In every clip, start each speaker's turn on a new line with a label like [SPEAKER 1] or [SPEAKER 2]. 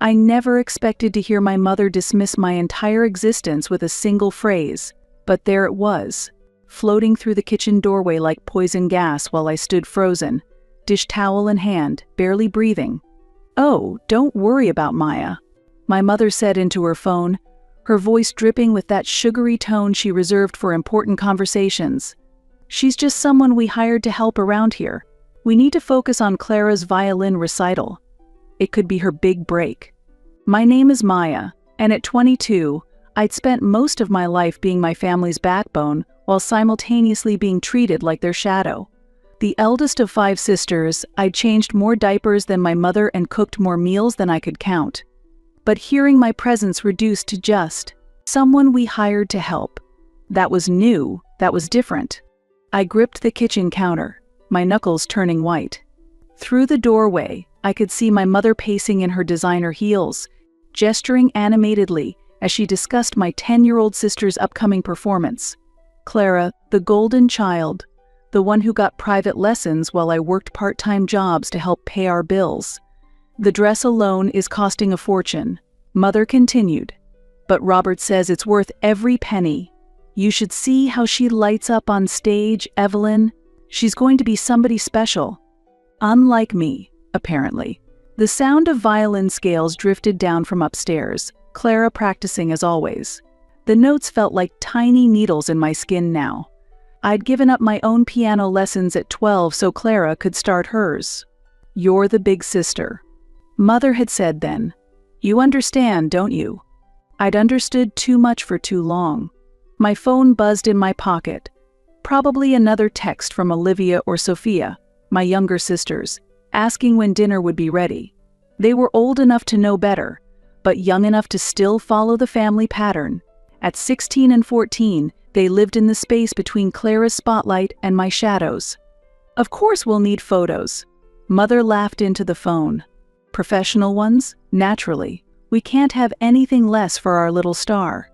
[SPEAKER 1] I never expected to hear my mother dismiss my entire existence with a single phrase, but there it was, floating through the kitchen doorway like poison gas while I stood frozen, dish towel in hand, barely breathing. "Oh, don't worry about Maya," my mother said into her phone, her voice dripping with that sugary tone she reserved for important conversations. "She's just someone we hired to help around here. We need to focus on Clara's violin recital. It could be her big break." My name is Maya, and at 22, I'd spent most of my life being my family's backbone while simultaneously being treated like their shadow. The eldest of 5 sisters, I'd changed more diapers than my mother and cooked more meals than I could count. But hearing my presence reduced to just someone we hired to help, that was new, that was different. I gripped the kitchen counter, my knuckles turning white. Through the doorway, I could see my mother pacing in her designer heels, gesturing animatedly as she discussed my 10-year-old sister's upcoming performance. Clara, the golden child, the one who got private lessons while I worked part-time jobs to help pay our bills. "The dress alone is costing a fortune," Mother continued. "But Robert says it's worth every penny. You should see how she lights up on stage, Evelyn. She's going to be somebody special. Unlike me, apparently." The sound of violin scales drifted down from upstairs, Clara practicing as always. The notes felt like tiny needles in my skin now. I'd given up my own piano lessons at 12 so Clara could start hers. "You're the big sister," Mother had said then. "You understand, don't you?" I'd understood too much for too long. My phone buzzed in my pocket. Probably another text from Olivia or Sophia, my younger sisters, asking when dinner would be ready. They were old enough to know better, but young enough to still follow the family pattern. At 16 and 14, they lived in the space between Clara's spotlight and my shadows. "Of course we'll need photos," Mother laughed into the phone. "Professional ones? Naturally. We can't have anything less for our little star."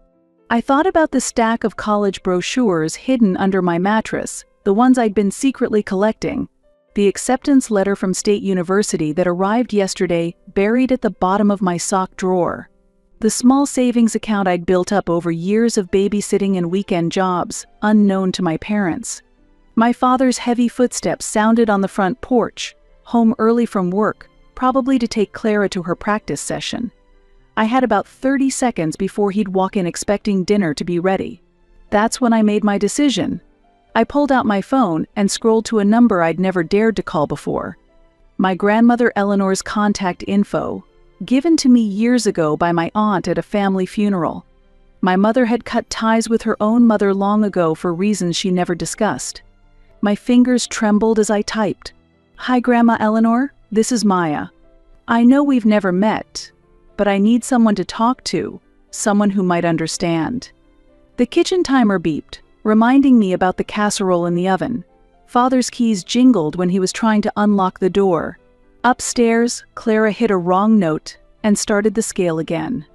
[SPEAKER 1] I thought about the stack of college brochures hidden under my mattress, the ones I'd been secretly collecting. The acceptance letter from State University that arrived yesterday buried at the bottom of my sock drawer. The small savings account I'd built up over years of babysitting and weekend jobs, unknown to my parents. My father's heavy footsteps sounded on the front porch, home early from work, probably to take Clara to her practice session. I had about 30 seconds before he'd walk in expecting dinner to be ready. That's when I made my decision. I pulled out my phone and scrolled to a number I'd never dared to call before. My grandmother Eleanor's contact info, given to me years ago by my aunt at a family funeral. My mother had cut ties with her own mother long ago for reasons she never discussed. My fingers trembled as I typed. "Hi Grandma Eleanor, this is Maya. I know we've never met, but I need someone to talk to, someone who might understand." The kitchen timer beeped, reminding me about the casserole in the oven. Father's keys jingled when he was trying to unlock the door. Upstairs, Clara hit a wrong note and started the scale again.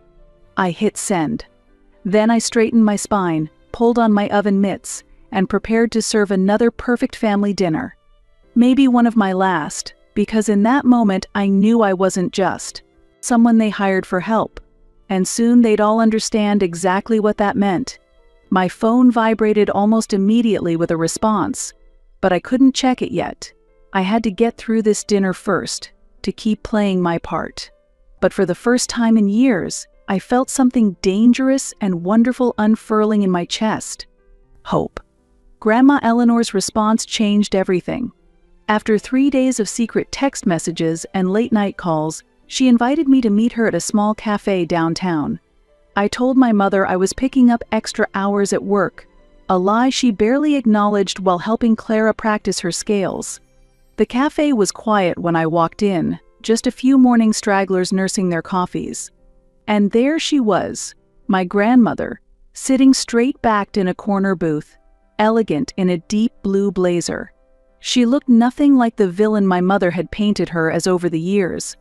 [SPEAKER 1] I hit send. Then I straightened my spine, pulled on my oven mitts, and prepared to serve another perfect family dinner. Maybe one of my last, because in that moment I knew I wasn't just someone they hired for help. And soon they'd all understand exactly what that meant. My phone vibrated almost immediately with a response, but I couldn't check it yet. I had to get through this dinner first, to keep playing my part. But for the first time in years, I felt something dangerous and wonderful unfurling in my chest. Hope. Grandma Eleanor's response changed everything. After 3 days of secret text messages and late-night calls, she invited me to meet her at a small cafe downtown. I told my mother I was picking up extra hours at work, a lie she barely acknowledged while helping Clara practice her scales. The cafe was quiet when I walked in, just a few morning stragglers nursing their coffees. And there she was, my grandmother, sitting straight-backed in a corner booth, elegant in a deep blue blazer. She looked nothing like the villain my mother had painted her as over the years.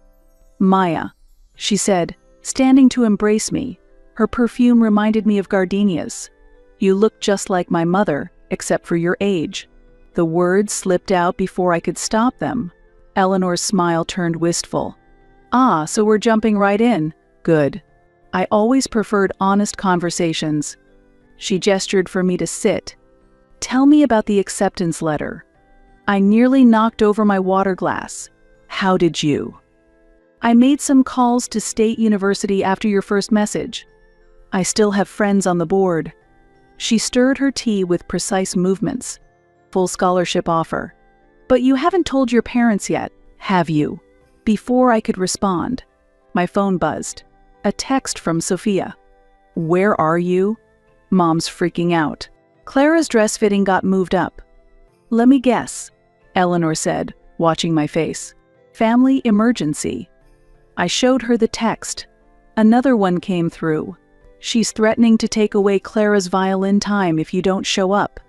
[SPEAKER 1] "Maya," she said, standing to embrace me. Her perfume reminded me of gardenias. "You look just like my mother, except for your age." The words slipped out before I could stop them. Eleanor's smile turned wistful. "Ah, so we're jumping right in. Good. I always preferred honest conversations." She gestured for me to sit. "Tell me about the acceptance letter." I nearly knocked over my water glass. "How did you?" "I made some calls to State University after your first message. I still have friends on the board." She stirred her tea with precise movements. "Full scholarship offer. But you haven't told your parents yet, have you?" Before I could respond, my phone buzzed. A text from Sophia. "Where are you?" Mom's freaking out. Clara's dress fitting got moved up. "Let me guess," Eleanor said, watching my face. "Family emergency." I showed her the text. Another one came through. "She's threatening to take away Clara's violin time if you don't show up."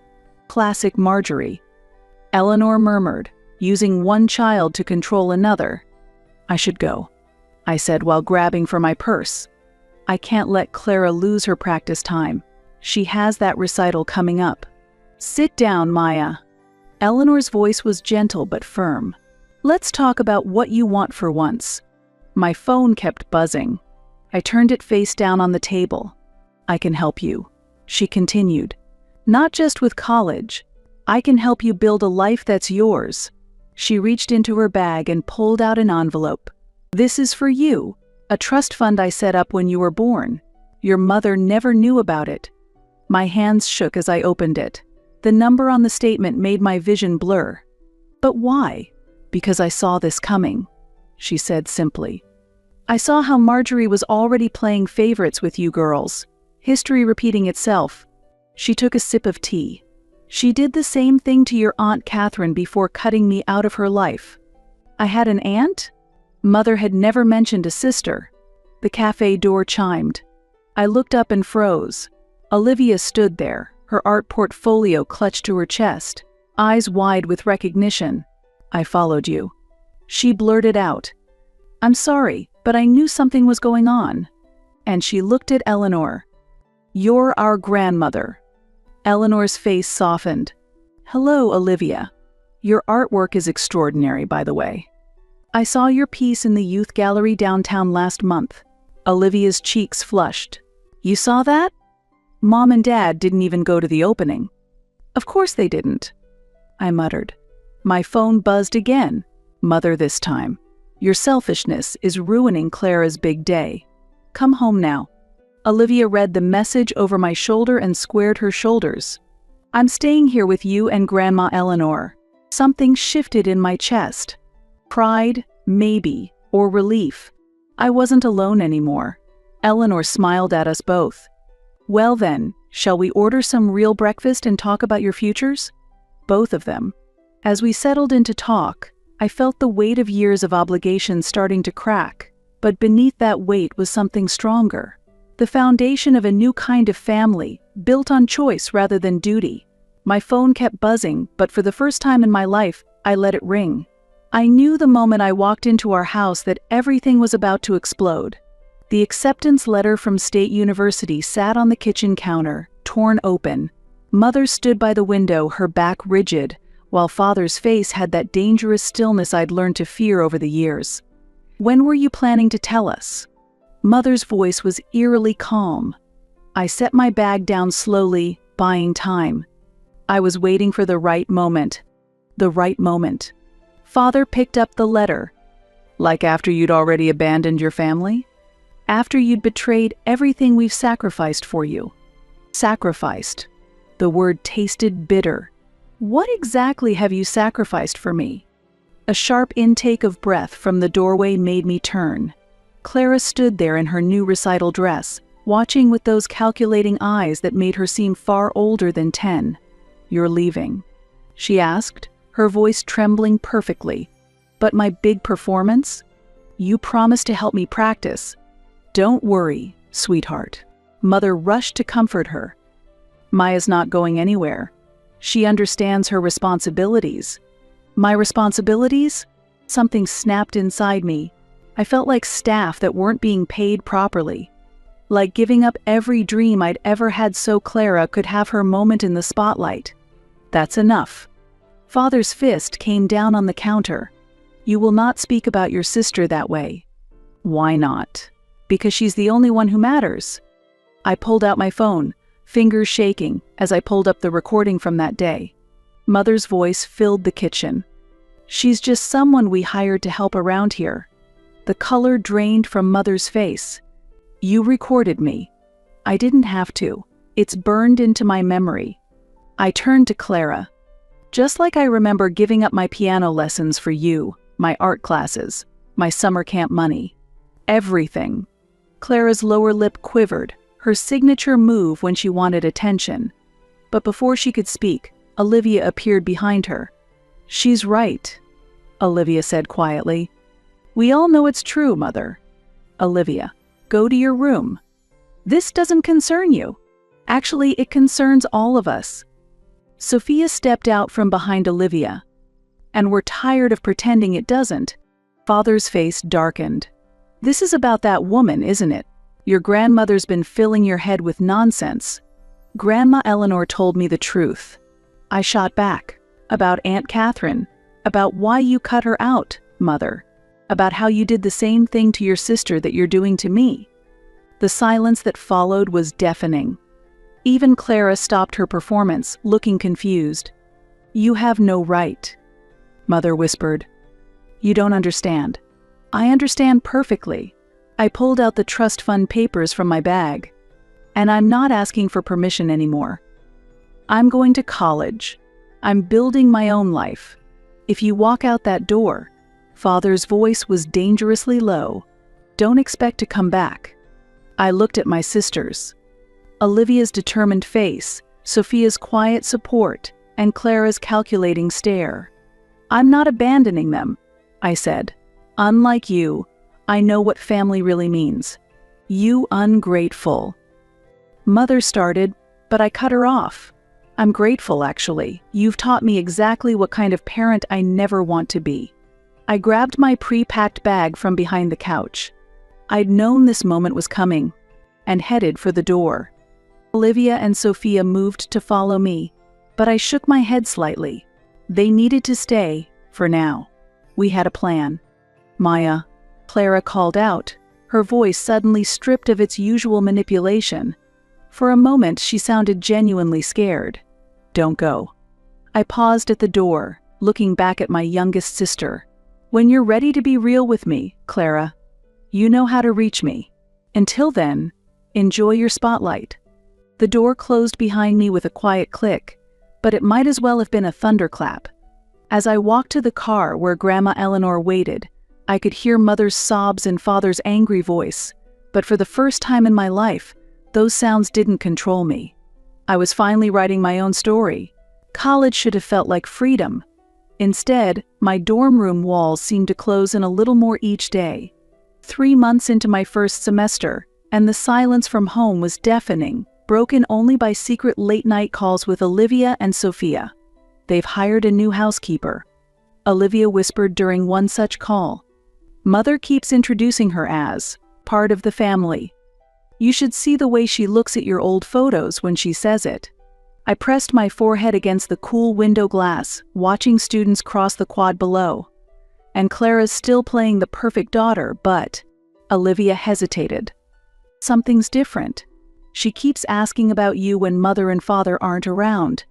[SPEAKER 1] Classic Marjorie. Eleanor murmured, using one child to control another. "I should go," I said while grabbing for my purse. "I can't let Clara lose her practice time. She has that recital coming up." "Sit down, Maya." Eleanor's voice was gentle but firm. "Let's talk about what you want for once." My phone kept buzzing. I turned it face down on the table. "I can help you," she continued. "Not just with college. I can help you build a life that's yours." She reached into her bag and pulled out an envelope. "This is for you, a trust fund I set up when you were born. Your mother never knew about it." My hands shook as I opened it. The number on the statement made my vision blur. "But why?" "Because I saw this coming," she said simply. "I saw how Marjorie was already playing favorites with you girls. History repeating itself." She took a sip of tea. "She did the same thing to your Aunt Catherine before cutting me out of her life." I had an aunt? Mother had never mentioned a sister. The cafe door chimed. I looked up and froze. Olivia stood there, her art portfolio clutched to her chest, eyes wide with recognition. "I followed you." She blurted out. "I'm sorry, but I knew something was going on." And she looked at Eleanor. "You're our grandmother." Eleanor's face softened. "Hello, Olivia. Your artwork is extraordinary, by the way. I saw your piece in the youth gallery downtown last month." Olivia's cheeks flushed. "You saw that?" "Mom and Dad didn't even go to the opening." "Of course they didn't," I muttered. My phone buzzed again. "Mother this time. Your selfishness is ruining Clara's big day. Come home now." Olivia read the message over my shoulder and squared her shoulders. "I'm staying here with you and Grandma Eleanor." Something shifted in my chest. Pride, maybe, or relief. I wasn't alone anymore. Eleanor smiled at us both. "Well then, shall we order some real breakfast and talk about your futures?" Both of them. As we settled into talk, I felt the weight of years of obligation starting to crack, but beneath that weight was something stronger. The foundation of a new kind of family, built on choice rather than duty. My phone kept buzzing, but for the first time in my life, I let it ring. I knew the moment I walked into our house that everything was about to explode. The acceptance letter from State University sat on the kitchen counter, torn open. Mother stood by the window, her back rigid, while Father's face had that dangerous stillness I'd learned to fear over the years. "When were you planning to tell us?" Mother's voice was eerily calm. I set my bag down slowly, buying time. I was waiting for the right moment. The right moment. Father picked up the letter. "Like after you'd already abandoned your family?" "After you'd betrayed everything we've sacrificed for you." Sacrificed. The word tasted bitter. "What exactly have you sacrificed for me?" A sharp intake of breath from the doorway made me turn. Clara stood there in her new recital dress, watching with those calculating eyes that made her seem far older than 10. "You're leaving?" she asked, her voice trembling perfectly. "But my big performance? You promised to help me practice." "Don't worry, sweetheart." Mother rushed to comfort her. "Maya's not going anywhere. She understands her responsibilities." My responsibilities? Something snapped inside me. I felt like staff that weren't being paid properly. Like giving up every dream I'd ever had so Clara could have her moment in the spotlight. "That's enough." Father's fist came down on the counter. "You will not speak about your sister that way." Why not? Because she's the only one who matters. I pulled out my phone, fingers shaking as I pulled up the recording from that day. Mother's voice filled the kitchen. She's just someone we hired to help around here. The color drained from Mother's face. You recorded me. I didn't have to. It's burned into my memory. I turned to Clara. Just like I remember giving up my piano lessons for you, my art classes, my summer camp money. Everything. Clara's lower lip quivered, her signature move when she wanted attention. But before she could speak, Olivia appeared behind her. She's right, Olivia said quietly. We all know it's true, Mother. Olivia, go to your room. This doesn't concern you. Actually, it concerns all of us. Sophia stepped out from behind Olivia. And we're tired of pretending it doesn't. Father's face darkened. This is about that woman, isn't it? Your grandmother's been filling your head with nonsense. Grandma Eleanor told me the truth. I shot back. About Aunt Catherine. About why you cut her out, Mother. About how you did the same thing to your sister that you're doing to me. The silence that followed was deafening. Even Clara stopped her performance, looking confused. You have no right, Mother whispered. You don't understand. I understand perfectly. I pulled out the trust fund papers from my bag. And I'm not asking for permission anymore. I'm going to college. I'm building my own life. If you walk out that door, Father's voice was dangerously low. Don't expect to come back. I looked at my sisters. Olivia's determined face, Sophia's quiet support, and Clara's calculating stare. I'm not abandoning them, I said. Unlike you, I know what family really means. You ungrateful. Mother started, but I cut her off. I'm grateful, actually. You've taught me exactly what kind of parent I never want to be. I grabbed my pre-packed bag from behind the couch. I'd known this moment was coming, and headed for the door. Olivia and Sophia moved to follow me, but I shook my head slightly. They needed to stay, for now. We had a plan. Maya, Clara called out, her voice suddenly stripped of its usual manipulation. For a moment she sounded genuinely scared. Don't go. I paused at the door, looking back at my youngest sister. When you're ready to be real with me, Clara, you know how to reach me. Until then, enjoy your spotlight. The door closed behind me with a quiet click, but it might as well have been a thunderclap. As I walked to the car where Grandma Eleanor waited, I could hear Mother's sobs and Father's angry voice, but for the first time in my life, those sounds didn't control me. I was finally writing my own story. College should have felt like freedom. Instead, my dorm room walls seemed to close in a little more each day. 3 months into my first semester, and the silence from home was deafening, broken only by secret late-night calls with Olivia and Sophia. They've hired a new housekeeper, Olivia whispered during one such call. Mother keeps introducing her as part of the family. You should see the way she looks at your old photos when she says it. I pressed my forehead against the cool window glass, watching students cross the quad below. And Clara's still playing the perfect daughter, but Olivia hesitated. Something's different. She keeps asking about you when Mother and Father aren't around.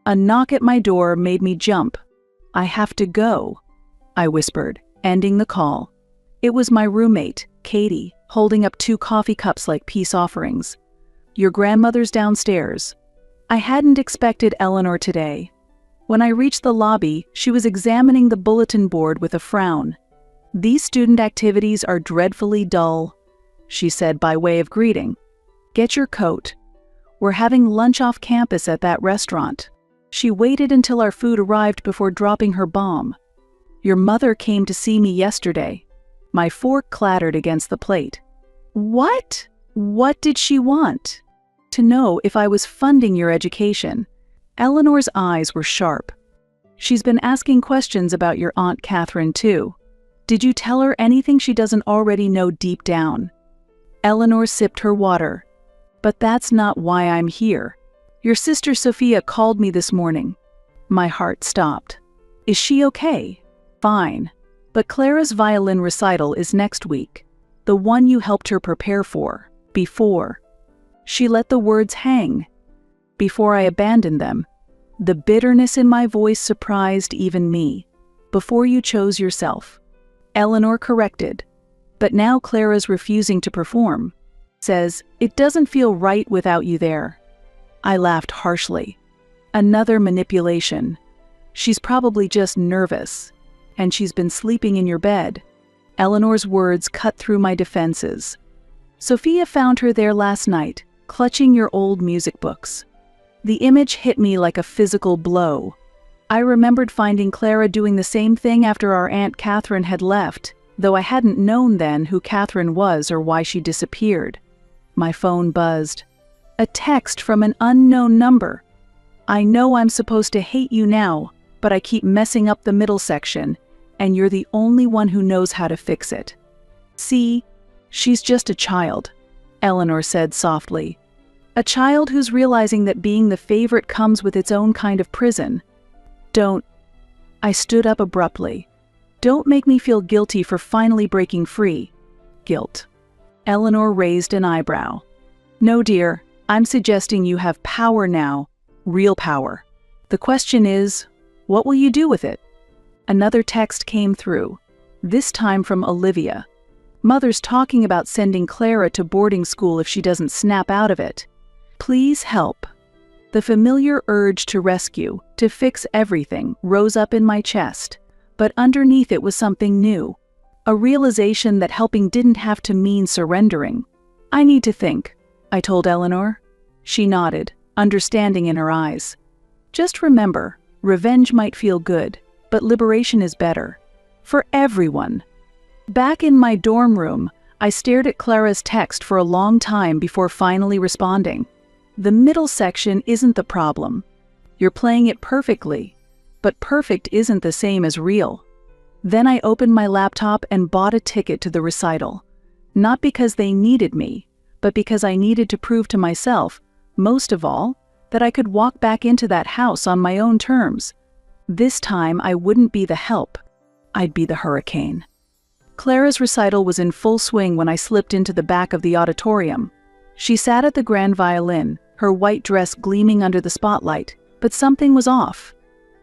[SPEAKER 1] A knock at my door made me jump. I have to go, I whispered, ending the call. It was my roommate, Katie, holding up 2 coffee cups like peace offerings. Your grandmother's downstairs. I hadn't expected Eleanor today. When I reached the lobby, she was examining the bulletin board with a frown. These student activities are dreadfully dull, she said by way of greeting. Get your coat. We're having lunch off campus at that restaurant. She waited until our food arrived before dropping her bomb. Your mother came to see me yesterday. My fork clattered against the plate. What? What did she want? To know if I was funding your education. Eleanor's eyes were sharp. She's been asking questions about your Aunt Catherine too. Did you tell her anything she doesn't already know deep down? Eleanor sipped her water. But that's not why I'm here. Your sister Sophia called me this morning. My heart stopped. Is she okay? Fine. But Clara's violin recital is next week. the one you helped her prepare for, before. She let the words hang. Before I abandoned them. The bitterness in my voice surprised even me. Before you chose yourself. Eleanor corrected. But now Clara's refusing to perform. Says, it doesn't feel right without you there. I laughed harshly. Another manipulation. She's probably just nervous. And she's been sleeping in your bed. Eleanor's words cut through my defenses. Sophia found her there last night, clutching your old music books. The image hit me like a physical blow. I remembered finding Clara doing the same thing after our Aunt Catherine had left, though I hadn't known then who Catherine was or why she disappeared. My phone buzzed. A text from an unknown number. I know I'm supposed to hate you now, but I keep messing up the middle section, and you're the only one who knows how to fix it. See, she's just a child, Eleanor said softly. A child who's realizing that being the favorite comes with its own kind of prison. Don't. I stood up abruptly. Don't make me feel guilty for finally breaking free. Guilt. Eleanor raised an eyebrow. No, dear, I'm suggesting you have power now. Real power. The question is, what will you do with it? Another text came through, this time from Olivia. Mother's talking about sending Clara to boarding school if she doesn't snap out of it. Please help. The familiar urge to rescue, to fix everything, rose up in my chest, but underneath it was something new. A realization that helping didn't have to mean surrendering. I need to think, I told Eleanor. She nodded, understanding in her eyes. Just remember, revenge might feel good, but liberation is better. For everyone. Back in my dorm room, I stared at Clara's text for a long time before finally responding. The middle section isn't the problem. You're playing it perfectly, but perfect isn't the same as real. Then I opened my laptop and bought a ticket to the recital. Not because they needed me, but because I needed to prove to myself, most of all, that I could walk back into that house on my own terms. This time I wouldn't be the help. I'd be the hurricane. Clara's recital was in full swing when I slipped into the back of the auditorium. She sat at the grand violin, her white dress gleaming under the spotlight, but something was off.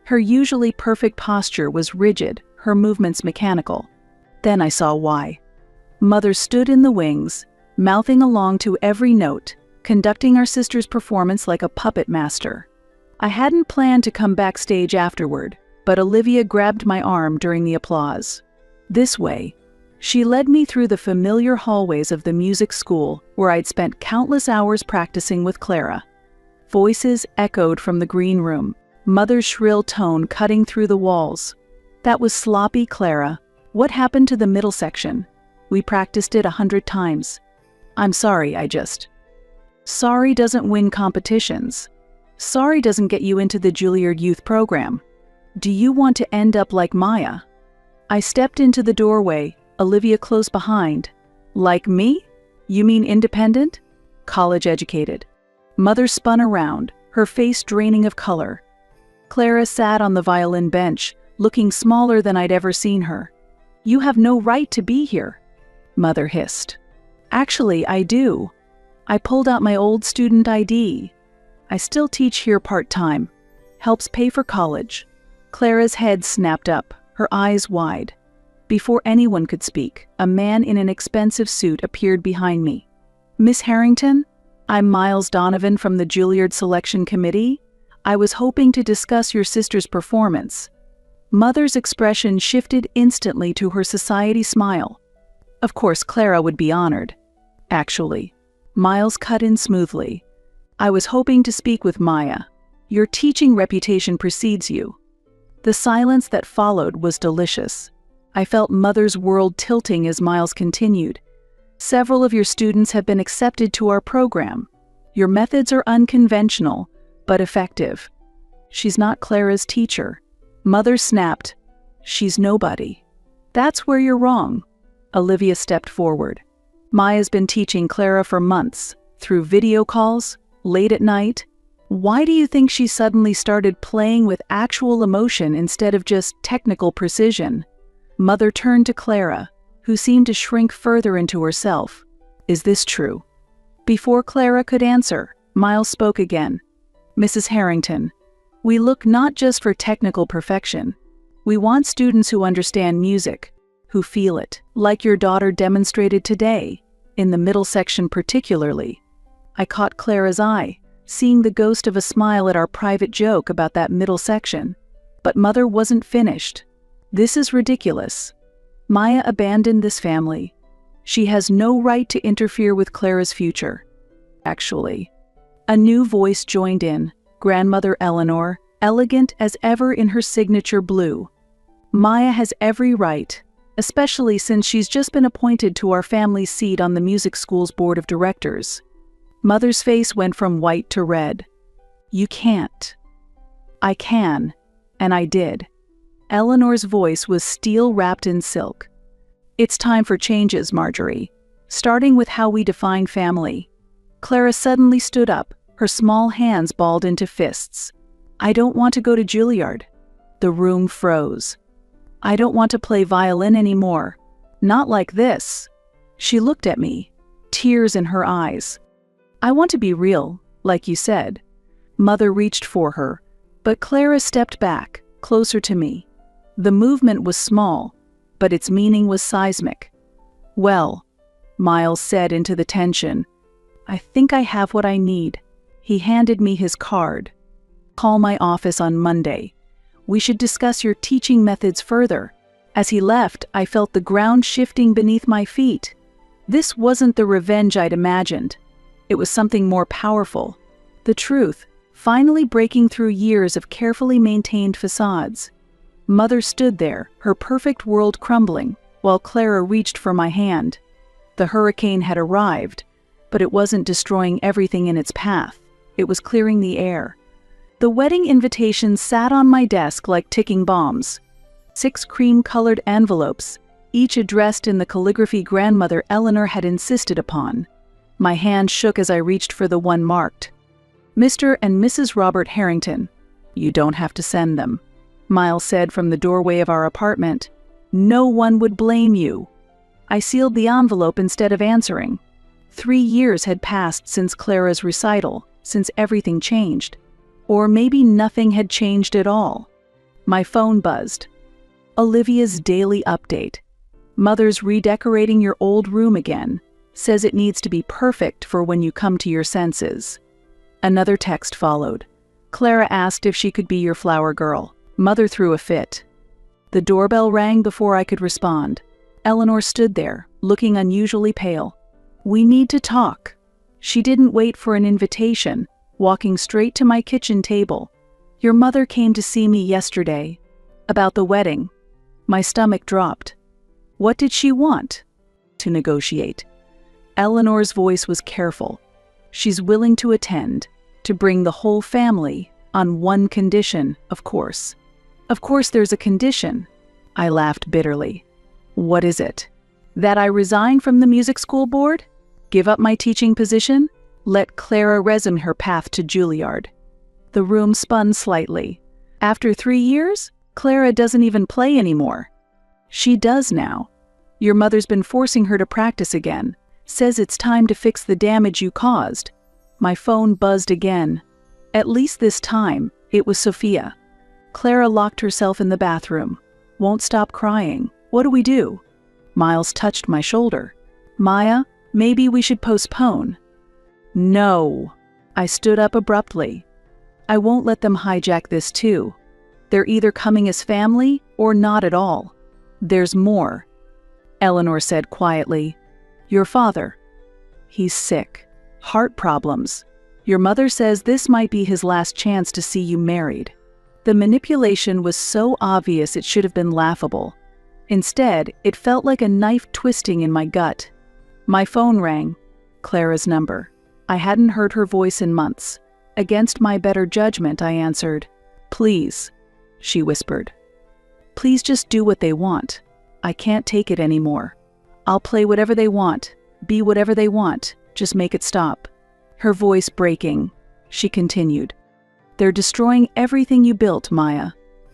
[SPEAKER 1] Her usually perfect posture was rigid, her movements mechanical. Then I saw why. Mother stood in the wings, mouthing along to every note, conducting our sister's performance like a puppet master. I hadn't planned to come backstage afterward, but Olivia grabbed my arm during the applause. This way. She led me through the familiar hallways of the music school where I'd spent countless hours practicing with Clara. Voices echoed from the green room, Mother's shrill tone cutting through the walls. That was sloppy, Clara. What happened to the middle section? We practiced it 100 times. I'm sorry, Sorry doesn't win competitions. Sorry doesn't get you into the Juilliard Youth Program. Do you want to end up like Maya? I stepped into the doorway, Olivia close behind. Like me? You mean independent? College educated. Mother spun around, her face draining of color. Clara sat on the violin bench, looking smaller than I'd ever seen her. You have no right to be here, Mother hissed. Actually, I do. I pulled out my old student ID. I still teach here part-time. Helps pay for college. Clara's head snapped up, her eyes wide. Before anyone could speak, a man in an expensive suit appeared behind me. Miss Harrington? I'm Miles Donovan from the Juilliard Selection Committee. I was hoping to discuss your sister's performance. Mother's expression shifted instantly to her society smile. Of course, Clara would be honored. Actually, Miles cut in smoothly. I was hoping to speak with Maya. Your teaching reputation precedes you. The silence that followed was delicious. I felt Mother's world tilting as Miles continued. Several of your students have been accepted to our program. Your methods are unconventional, but effective. She's not Clara's teacher. Mother snapped. She's nobody. That's where you're wrong. Olivia stepped forward. Maya's been teaching Clara for months, through video calls, late at night. Why do you think she suddenly started playing with actual emotion instead of just technical precision? Mother turned to Clara, who seemed to shrink further into herself. Is this true? Before Clara could answer, Miles spoke again. Mrs. Harrington, we look not just for technical perfection. We want students who understand music, who feel it, like your daughter demonstrated today, in the middle section particularly. I caught Clara's eye, seeing the ghost of a smile at our private joke about that middle section. But Mother wasn't finished. This is ridiculous. Maya abandoned this family. She has no right to interfere with Clara's future. Actually, a new voice joined in, Grandmother Eleanor, elegant as ever in her signature blue. Maya has every right, especially since she's just been appointed to our family's seat on the music school's board of directors. Mother's face went from white to red. You can't. I can, and I did. Eleanor's voice was steel wrapped in silk. It's time for changes, Marjorie, starting with how we define family. Clara suddenly stood up, her small hands balled into fists. I don't want to go to Juilliard. The room froze. I don't want to play violin anymore. Not like this. She looked at me, tears in her eyes. I want to be real, like you said. Mother reached for her, but Clara stepped back, closer to me. The movement was small, but its meaning was seismic. Well, Miles said into the tension, I think I have what I need. He handed me his card. Call my office on Monday. We should discuss your teaching methods further. As he left, I felt the ground shifting beneath my feet. This wasn't the revenge I'd imagined. It was something more powerful. The truth, finally breaking through years of carefully maintained facades. Mother stood there, her perfect world crumbling, while Clara reached for my hand. The hurricane had arrived, but it wasn't destroying everything in its path. It was clearing the air. The wedding invitations sat on my desk like ticking bombs. 6 cream-colored envelopes, each addressed in the calligraphy Grandmother Eleanor had insisted upon. My hand shook as I reached for the one marked. Mr. and Mrs. Robert Harrington. You don't have to send them, Miles said from the doorway of our apartment. No one would blame you. I sealed the envelope instead of answering. 3 years had passed since Clara's recital, since everything changed. Or maybe nothing had changed at all. My phone buzzed. Olivia's daily update. Mother's redecorating your old room again. Says it needs to be perfect for when you come to your senses. Another text followed. Clara asked if she could be your flower girl. Mother threw a fit. The doorbell rang before I could respond. Eleanor stood there, looking unusually pale. We need to talk. She didn't wait for an invitation, walking straight to my kitchen table. Your mother came to see me yesterday. About the wedding. My stomach dropped. What did she want? To negotiate. Eleanor's voice was careful. She's willing to attend, to bring the whole family, on one condition, of course. Of course there's a condition. I laughed bitterly. What is it? That I resign from the music school board? Give up my teaching position? Let Clara resume her path to Juilliard. The room spun slightly. After 3 years, Clara doesn't even play anymore. She does now. Your mother's been forcing her to practice again. Says it's time to fix the damage you caused. My phone buzzed again. At least this time, it was Sophia. Clara locked herself in the bathroom. Won't stop crying. What do we do? Miles touched my shoulder. Maya, maybe we should postpone. No. I stood up abruptly. I won't let them hijack this too. They're either coming as family or not at all. There's more. Eleanor said quietly. Your father. He's sick. Heart problems. Your mother says this might be his last chance to see you married. The manipulation was so obvious it should have been laughable. Instead, it felt like a knife twisting in my gut. My phone rang. Clara's number. I hadn't heard her voice in months. Against my better judgment, I answered. Please, she whispered. Please just do what they want. I can't take it anymore. I'll play whatever they want, be whatever they want, just make it stop. Her voice breaking, she continued. They're destroying everything you built, Maya.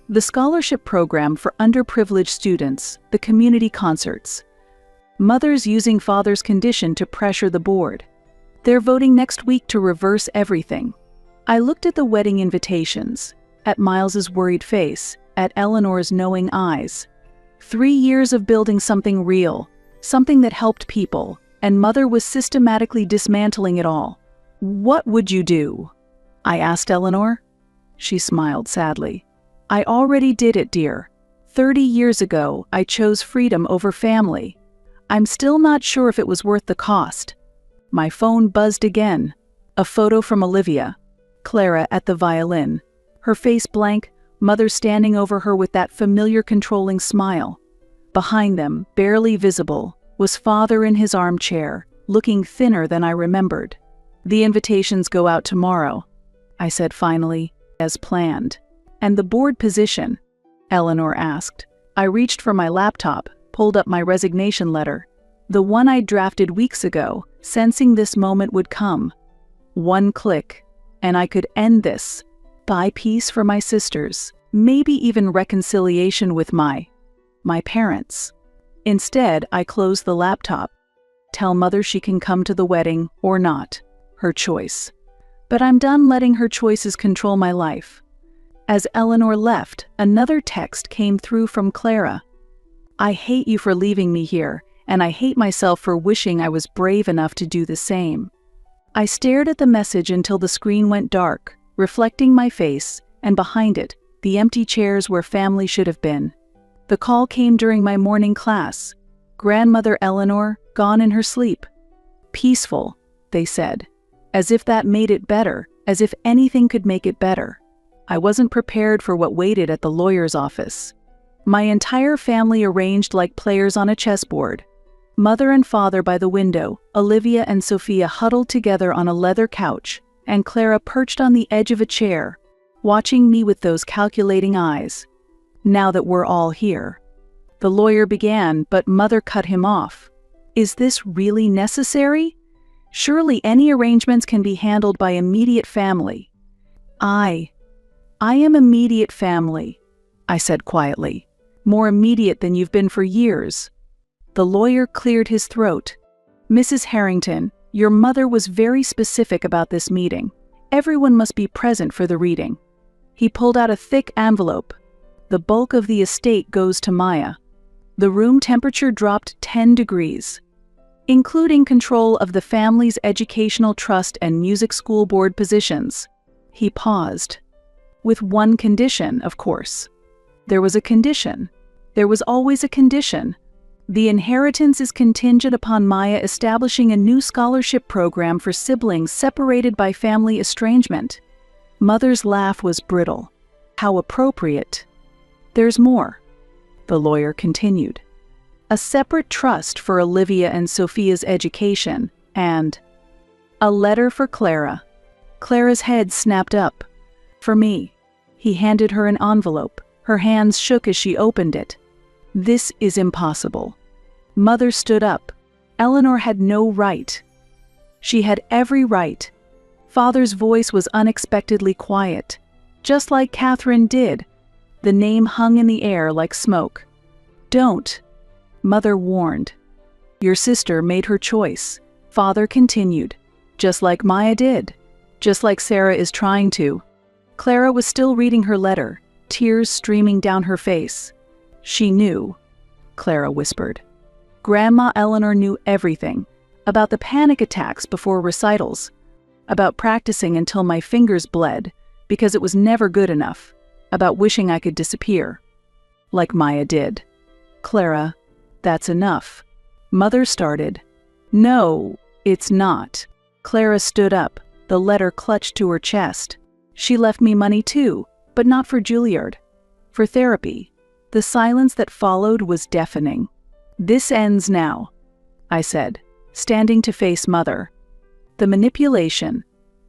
[SPEAKER 1] The scholarship program for underprivileged students, the community concerts. Mothers using father's condition to pressure the board. They're voting next week to reverse everything. I looked at the wedding invitations, at Miles's worried face, at Eleanor's knowing eyes. 3 years of building something real, something that helped people, and Mother was systematically dismantling it all. "What would you do?" I asked Eleanor. She smiled sadly. "I already did it, dear. 30 years ago, I chose freedom over family. I'm still not sure if it was worth the cost." My phone buzzed again. A photo from Olivia. Clara at the violin. Her face blank, Mother standing over her with that familiar controlling smile. Behind them, barely visible, was Father in his armchair, looking thinner than I remembered. "The invitations go out tomorrow," I said finally, "as planned." "And the board position?" Eleanor asked. I reached for my laptop, pulled up my resignation letter. The one I'd drafted weeks ago, sensing this moment would come. One click, and I could end this. Buy peace for my sisters, maybe even reconciliation with my parents. Instead, I closed the laptop. Tell Mother she can come to the wedding or not. Her choice. But I'm done letting her choices control my life. As Eleanor left, another text came through from Clara. "I hate you for leaving me here, and I hate myself for wishing I was brave enough to do the same." I stared at the message until the screen went dark, reflecting my face, and behind it, the empty chairs where family should have been. The call came during my morning class. Grandmother Eleanor, gone in her sleep. "Peaceful," they said. As if that made it better, as if anything could make it better. I wasn't prepared for what waited at the lawyer's office. My entire family arranged like players on a chessboard. Mother and Father by the window, Olivia and Sophia huddled together on a leather couch, and Clara perched on the edge of a chair, watching me with those calculating eyes. "Now that we're all here." The lawyer began, but Mother cut him off. "Is this really necessary? Surely any arrangements can be handled by immediate family." I am immediate family," I said quietly. "More immediate than you've been for years." The lawyer cleared his throat. "Mrs. Harrington, your mother was very specific about this meeting. Everyone must be present for the reading." He pulled out a thick envelope. "The bulk of the estate goes to Maya." The room temperature dropped 10 degrees. "Including control of the family's educational trust and music school board positions." He paused. "With one condition, of course." There was a condition. There was always a condition. "The inheritance is contingent upon Maya establishing a new scholarship program for siblings separated by family estrangement." Mother's laugh was brittle. "How appropriate." "There's more," the lawyer continued. "A separate trust for Olivia and Sophia's education, and a letter for Clara." Clara's head snapped up. "For me." He handed her an envelope. Her hands shook as she opened it. "This is impossible." Mother stood up. Eleanor had no right. She had every right. Father's voice was unexpectedly quiet. Just like Catherine did. The name hung in the air like smoke. "Don't," Mother warned. "Your sister made her choice," Father continued. "Just like Maya did. Just like Sarah is trying to." Clara was still reading her letter, tears streaming down her face. "She knew," Clara whispered. "Grandma Eleanor knew everything. About the panic attacks before recitals. About practicing until my fingers bled, because it was never good enough. About wishing I could disappear. Like Maya did." "Clara, that's enough." Mother started. "No, it's not." Clara stood up, the letter clutched to her chest. "She left me money too, but not for Juilliard. For therapy." The silence that followed was deafening. "This ends now," I said, standing to face Mother. "The manipulation,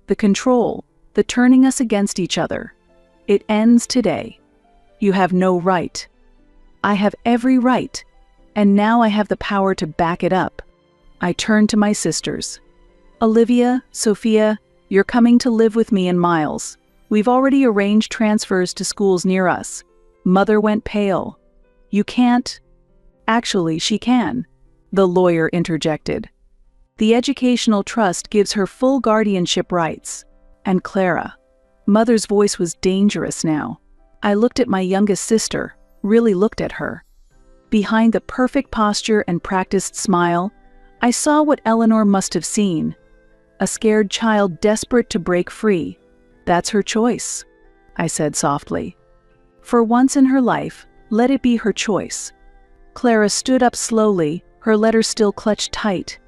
[SPEAKER 1] the control, the turning us against each other. It ends today. You have no right. I have every right, and now I have the power to back it up." I turned to my sisters. "Olivia, Sophia, you're coming to live with me and Miles. We've already arranged transfers to schools near us." Mother went pale. "You can't." "Actually, she can. the lawyer interjected. The educational trust gives her full guardianship rights. And Clara. Mother's voice was dangerous now. I looked at my youngest sister, really looked at her. Behind the perfect posture and practiced smile, I saw what Eleanor must have seen. A scared child desperate to break free. That's her choice, I said softly. For once in her life, let it be her choice. Clara stood up slowly, her letter still clutched tight.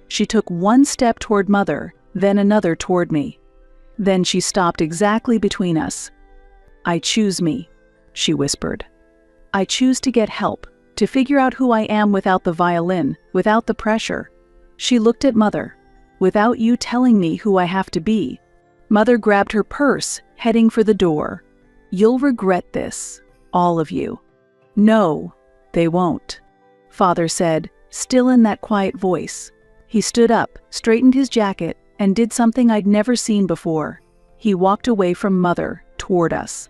[SPEAKER 1] She took one step toward Mother, then another toward me. Then she stopped exactly between us. I choose me, she whispered. I choose to get help, to figure out who I am without the violin, without the pressure. She looked at Mother. Without you telling me who I have to be. Mother grabbed her purse, heading for the door. You'll regret this, all of you. No, they won't, Father said, still in that quiet voice. He stood up, straightened his jacket, and did something I'd never seen before. He walked away from Mother, toward us.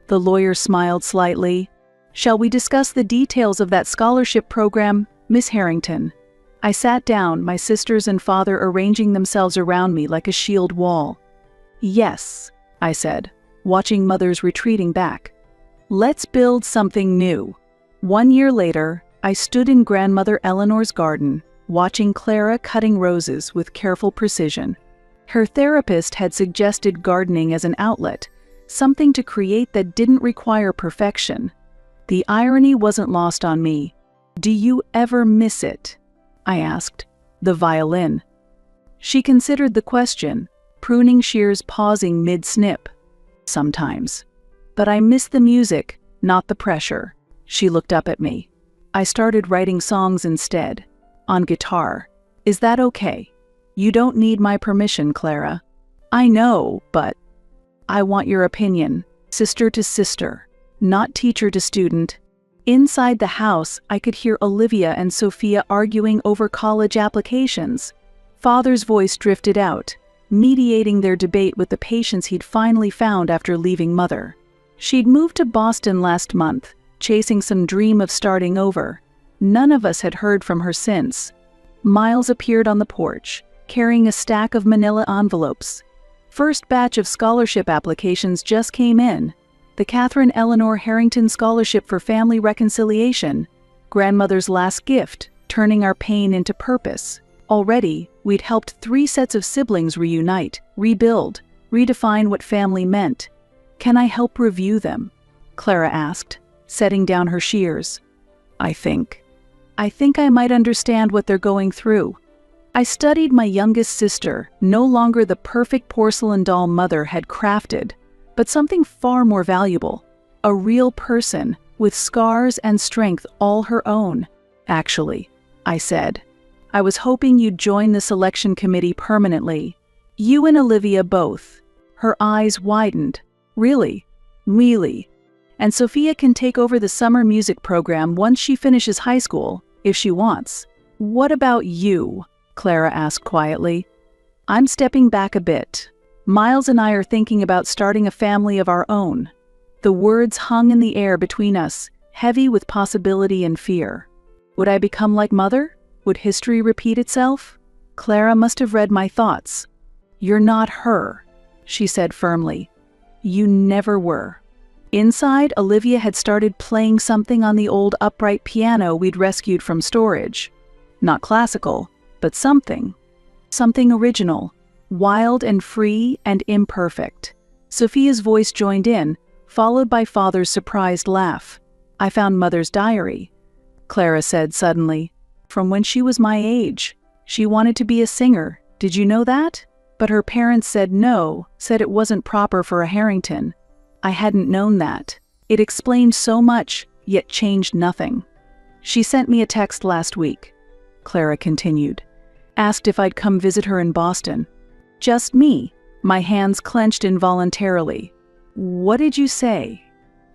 [SPEAKER 1] The lawyer smiled slightly. Shall we discuss the details of that scholarship program, Miss Harrington? I sat down, my sisters and father arranging themselves around me like a shield wall. Yes, I said, watching Mother's retreating back. Let's build something new. 1 year later, I stood in Grandmother Eleanor's garden, watching Clara cutting roses with careful precision. Her therapist had suggested gardening as an outlet, something to create that didn't require perfection. The irony wasn't lost on me. Do you ever miss it? I asked. The violin. She considered the question, pruning shears pausing mid-snip. Sometimes. But I miss the music, not the pressure. She looked up at me. I started writing songs instead. On guitar. Is that okay? You don't need my permission, Clara. I know, but I want your opinion, sister to sister, not teacher to student. Inside the house, I could hear Olivia and Sophia arguing over college applications. Father's voice drifted out, mediating their debate with the patience he'd finally found after leaving Mother. She'd moved to Boston last month, chasing some dream of starting over. None of us had heard from her since. Miles appeared on the porch, carrying a stack of manila envelopes. First batch of scholarship applications just came in. The Catherine Eleanor Harrington Scholarship for Family Reconciliation. Grandmother's last gift, turning our pain into purpose. Already, we'd helped 3 sets of siblings reunite, rebuild, redefine what family meant. Can I help review them? Clara asked, setting down her shears. I think I might understand what they're going through. I studied my youngest sister, no longer the perfect porcelain doll Mother had crafted, but something far more valuable. A real person, with scars and strength all her own. Actually, I said, I was hoping you'd join the selection committee permanently. You and Olivia both. Her eyes widened. Really? Really? And Sophia can take over the summer music program once she finishes high school, if she wants. What about you? Clara asked quietly. I'm stepping back a bit. Miles and I are thinking about starting a family of our own. The words hung in the air between us, heavy with possibility and fear. Would I become like Mother? Would history repeat itself? Clara must have read my thoughts. You're not her, she said firmly. You never were. Inside, Olivia had started playing something on the old upright piano we'd rescued from storage. Not classical, but something. Something original, wild and free and imperfect. Sophia's voice joined in, followed by Father's surprised laugh. I found Mother's diary, Clara said suddenly. From when she was my age. She wanted to be a singer, did you know that? But her parents said no, said it wasn't proper for a Harrington. I hadn't known that. It explained so much, yet changed nothing. She sent me a text last week, Clara continued. Asked if I'd come visit her in Boston. Just me, my hands clenched involuntarily. What did you say?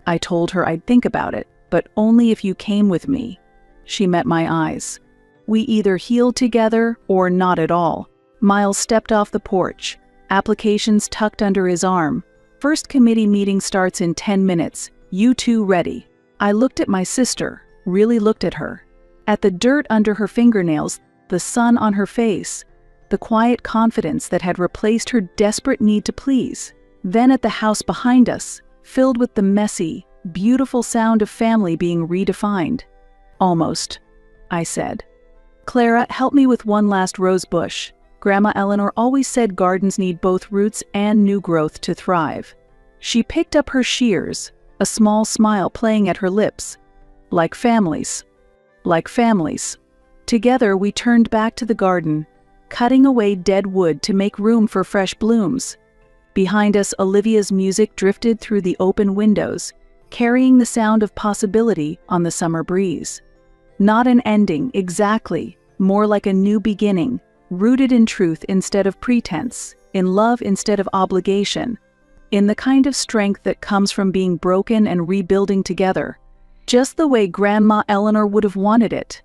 [SPEAKER 1] I told her I'd think about it, but only if you came with me. She met my eyes. We either healed together or not at all. Miles stepped off the porch, applications tucked under his arm. First committee meeting starts in 10 minutes. You two ready? I looked at my sister, really looked at her. At the dirt under her fingernails, the sun on her face, the quiet confidence that had replaced her desperate need to please. Then at the house behind us, filled with the messy, beautiful sound of family being redefined. "Almost," I said. "Clara, help me with one last rose bush. Grandma Eleanor always said gardens need both roots and new growth to thrive." She picked up her shears, a small smile playing at her lips. "Like families. Like families." Together we turned back to the garden, cutting away dead wood to make room for fresh blooms. Behind us, Olivia's music drifted through the open windows, carrying the sound of possibility on the summer breeze. Not an ending, exactly, more like a new beginning, rooted in truth instead of pretense, in love instead of obligation, in the kind of strength that comes from being broken and rebuilding together, just the way Grandma Eleanor would have wanted it.